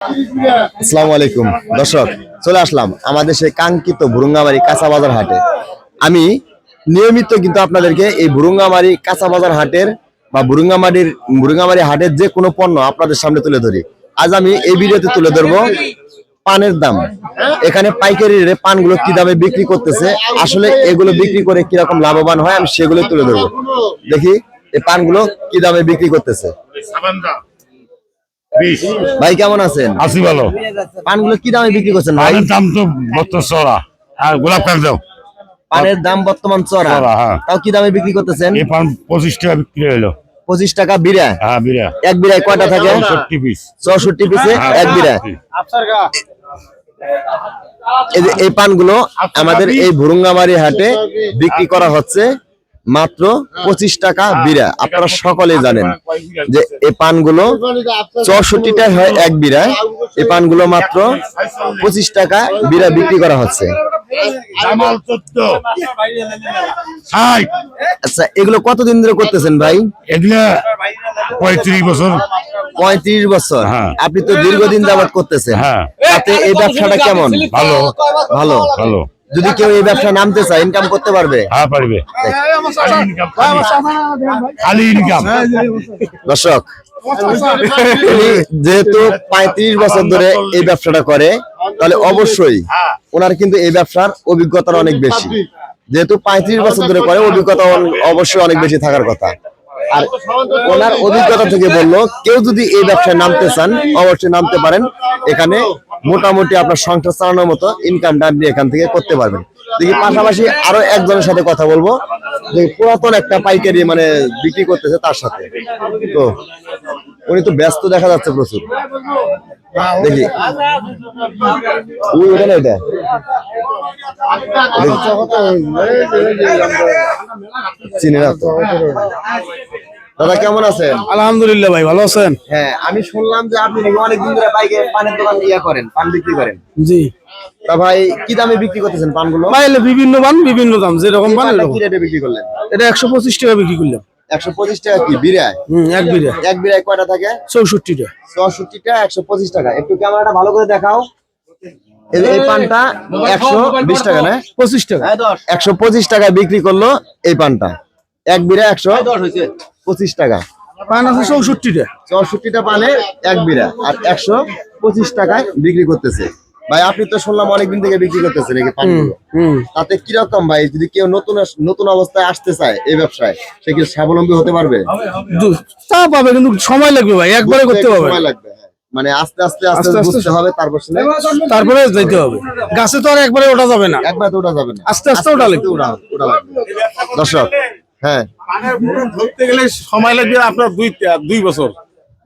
আসসালামু আলাইকুম দর্শক, চলে আসলাম আমাদের সেই কাঙ্ক্ষিত ভুরুঙ্গামারি কাঁচা বাজার হাটে। আমি নিয়মিত কিন্তু আপনাদেরকে এই ভুরুঙ্গামারি কাঁচা বাজার হাটের বা ভুরুঙ্গামারি হাটের যে কোনো পণ্য আপনাদের সামনে তুলে ধরি। আজ আমি এই ভিডিওতে তুলে ধরবো পানের দাম। এখানে পাইকারি রেটে পানগুলো কি দামে বিক্রি করতেছে, আসলে এগুলো বিক্রি করে কিরকম লাভবান হয় আমি সেগুলো তুলে ধরবো। দেখি এই পানগুলো কি দামে বিক্রি করতেছে। ভাই কেমন আছেন? আছি ভালো। পানগুলো কি দামে বিক্রি করছেন ভাই? পানের দাম তো বর্তমান চড়া, আর গোলাপ কাঠ দাও। পানের দাম বর্তমান চড়া, হ্যাঁ। তাও কি দামে বিক্রি করতেছেন? এই পান 25 টাকা বিক্রি হলো। 25 টাকা বিড়া? হ্যাঁ বিড়া। এক বিড়ায় কয়টা থাকে? 64 পিস। 64 পিসে এক বিড়া। এই পানগুলো আমাদের এই ভুরুঙ্গামারি হাটে বিক্রি করা হচ্ছে মাত্র 25 টাকা বিড়া। আপনারা সকলেই জানেন যে এই পানগুলো 64টা হয় এক বিড়ায়। এই পানগুলো মাত্র 25 টাকা বিড়া বিক্রি করা হচ্ছে। আচ্ছা, এগুলো কতদিন ধরে করতেছেন ভাই? এগুলা 35 বছর। 35 বছর? হ্যাঁ। আপনি তো দীর্ঘদিন যাবত করতেছেন। হ্যাঁ। তাতে এই ব্যবসাটা কেমন? ভালো ভালো ভালো। যদি কেউ এই ব্যবসা নামতে চায়, ইনকাম করতে পারবে? হ্যাঁ পারবে। খালি ইনকাম। দর্শক, যেহেতু 35 বছর ধরে এই ব্যবসাটা করে, তাহলে অবশ্যই ওনার কিন্তু এই ব্যবসার অভিজ্ঞতা অনেক বেশি। যেহেতু 35 বছর ধরে করে, অভিজ্ঞতা অবশ্যই অনেক বেশি থাকার কথা। আর ওনার অভিজ্ঞতা থেকে বললো, কেউ যদি এই ব্যবসায় নামতে চান অবশ্যই নামতে পারেন। এখানে মোটামুটি আপনার সংসার চালানোর মতো ইনকামটা আপনি এখান থেকে করতে পারবেন। দেখি পাশাপাশি আরো একজনের সাথে কথা বলবো, যে পুরাতন একটা পাইকারি মানে বিক্রি করতেছে তার সাথে। তো উনি তো ব্যস্ত দেখা যাচ্ছে প্রচুর। দেখি ওটা না, এটা চিনি না তো। দাদা কেমন আছেন? আলহামদুলিল্লাহ ভাই, ভালো আছেন? হ্যাঁ, আমি শুনলাম যে আপনি নাকি অনেকদিন ধরে পানের দোকান করেন, পান বিক্রি করেন। জি। তা ভাই কি দামে বিক্রি করতেছেন পানগুলো? ভাই বিভিন্ন পান বিভিন্ন দাম, যেরকম পান কি রেটে বিক্রি করলেন? এটা 125 টাকা বিক্রি করলাম। 125 টাকা কি বিড়ায়? এক বিড়া। এক বিড়ায় কয়টা থাকে? 64টা। 64টা 125 টাকা। একটু ক্যামেরাটা ভালো করে দেখাও। এই পানটা 120 টাকা না? 25 টাকা। 125 টাকা বিক্রি করলো এই পানটা। এক বিড়া 125 টাকা। পান আছে 64টা। 64টা পানে এক বিড়া আর 125 টাকায় বিক্রি করতেছে। ভাই আপনি তো শুনলাম অনেকদিন থেকে বিক্রি করতেছেন এই পানগুলো। তাতে কিরকম ভাই, যদি কেউ নতুন অবস্থায় আসতে চায় এই ব্যবসায়, সে কি স্বাবলম্বী হতে পারবে? তা পাবে, কিন্তু সময় লাগবে ভাই, একবারে করতে হবে। সময় লাগবে, মানে আস্তে আস্তে বুঝতে হবে, তারপরে যাইতে হবে। গাছে তো আর একবারে ওঠা যাবে না, একবার তো ওঠা যাবে না, আস্তে আস্তে ওঠা লাগবে। দর্শক, হ্যাঁ, ধরতে গেলে সময় লাগবে আপনার 2 বছর।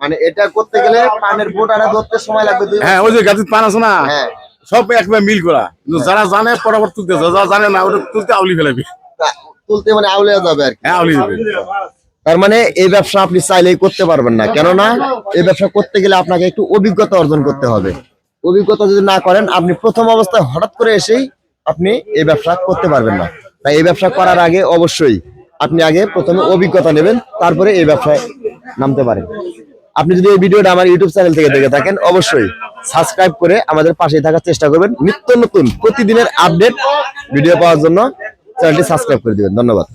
মানে এটা করতে গেলে পানের বোটাটা ধরতে সময় লাগবে 2 বছর। হ্যাঁ, ওই যে গাছের পান আছে না, হ্যাঁ, সব একবার মিল করা। যারা জানে বরাবর তুলতেছে, যারা জানে না ওটা তুলতে আউলি ফেলাবি। তুলতে মানে আউলিয়া যাবে আর কি। হ্যাঁ, আউলি যাবে। তার মানে এই ব্যবসা আপনি চাইলেই করতে পারবেন না, কেননা এই ব্যবসা করতে গেলে আপনাকে একটু অভিজ্ঞতা অর্জন করতে হবে। অভিজ্ঞতা যদি না করেন, আপনি প্রথম অবস্থায় হঠাৎ করে এসেই আপনি এই ব্যবসা করতে পারবেন না। তাই এই ব্যবসা করার আগে অবশ্যই আপনি আগে প্রথমে অভিজ্ঞতা নেবেন, তারপরে এই ব্যবসায় নামতে পারেন। আপনি যদি এই ভিডিওটা আমার ইউটিউব চ্যানেল থেকে দেখে থাকেন, অবশ্যই সাবস্ক্রাইব করে আমাদের পাশেই থাকার চেষ্টা করবেন। নিত্য নতুন প্রতিদিনের আপডেট ভিডিও পাওয়ার জন্য চ্যানেলটি সাবস্ক্রাইব করে দিবেন। ধন্যবাদ।